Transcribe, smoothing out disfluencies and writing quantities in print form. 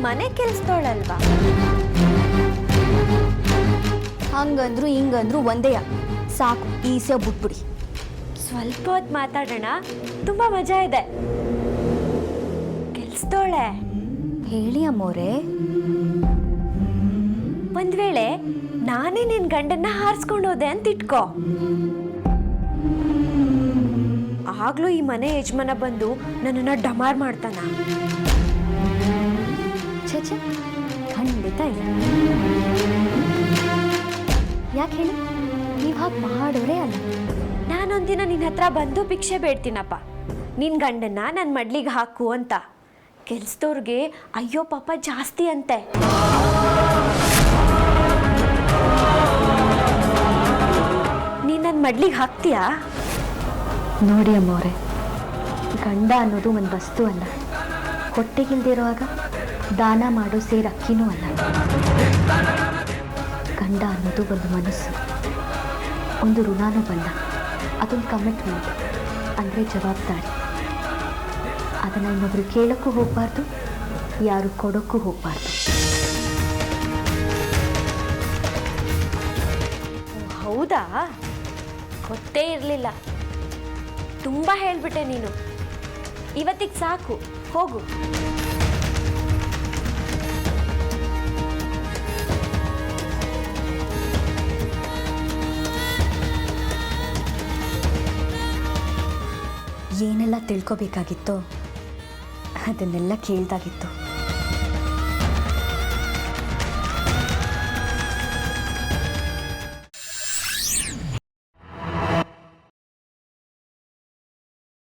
ಮನೆ ಕೆಲ್ಸದೋಳಲ್ವಾ? ಹಂಗಂದ್ರು ಹಿಂಗಂದ್ರು ಒಂದೇಯ. ಸಾಕು, ಈಸೆ ಬಿಟ್ಬಿಡಿ. ಸ್ವಲ್ಪ ಹೊತ್ತು ಮಾತಾಡೋಣ, ತುಂಬಾ ಮಜಾ ಇದೆ. ಕೆಲ್ಸದೋಳೆ. ಹೇಳಿ ಅಮ್ಮೋರೆ. ಒಂದ್ ವೇಳೆ ನಾನೇ ನಿನ್ ಗಂಡನ್ನ ಹಾರಿಸ್ಕೊಂಡು ಹೋದೆ ಅಂತ ಇಟ್ಕೋ, ಆಗ್ಲೂ ಈ ಮನೆ ಯಜಮಾನ ಬಂದು ನನ್ನನ್ನ ಡಮಾರ್ ಮಾಡ್ತಾನ? ಛೇ, ಖಂಡಿತ ಇಲ್ಲ. ಯಾಕೆ ಹೇಳಿ? ನೀವು ಹಾಗೆ ಮಾಡೋರೇ ಅಲ್ಲ. ನಾನೊಂದಿನ ನಿನ್ನ ಹತ್ರ ಬಂದು ಭಿಕ್ಷೆ ಬೇಡ್ತೀನಪ್ಪ, ನಿನ್ ಗಂಡನ್ನ ನನ್ನ ಮಡ್ಲಿಗೆ ಹಾಕು ಅಂತ. ಕೆಲ್ಸದವ್ರಿಗೆ ಅಯ್ಯೋ ಪಾಪ ಜಾಸ್ತಿ ಅಂತೆ. ನೀನ್ ನನ್ನ ಮಡ್ಲಿಗೆ ಹಾಕ್ತೀಯಾ? ನೋಡಿ ಅಮ್ಮವ್ರೆ, ಗಂಡ ಅನ್ನೋದು ಒಂದು ವಸ್ತು ಅಲ್ಲ. ಹೊಟ್ಟೆಗಿಲ್ದಿರುವಾಗ ದಾನ ಮಾಡೋ ಸೇರು ಅಕ್ಕಿನೂ ಅಲ್ಲ. ಗಂಡ ಅನ್ನೋದು ಒಂದು ಮನಸ್ಸು, ಒಂದು ಋಣನೂ ಬಲ್ಲ. ಅದೊಂದು ಕಮಿಟ್ಮೆಂಟ್, ಅಂದರೆ ಜವಾಬ್ದಾರಿ. ಅದನ್ನು ಇನ್ನೊಬ್ರು ಕೇಳೋಕ್ಕೂ ಹೋಗಬಾರ್ದು, ಯಾರು ಕೊಡೋಕ್ಕೂ ಹೋಗಬಾರ್ದು. ಹೌದಾ? ಗೊತ್ತೇ ಇರಲಿಲ್ಲ. ತುಂಬ ಹೇಳ್ಬಿಟ್ಟೆ ನೀನು. ಇವತ್ತಿಗೆ ಸಾಕು, ಹೋಗು. ಏನೆಲ್ಲ ತಿಳ್ಕೊಬೇಕಾಗಿತ್ತೋ ಅದನ್ನೆಲ್ಲ ಕೇಳ್ದಾಗಿತ್ತು.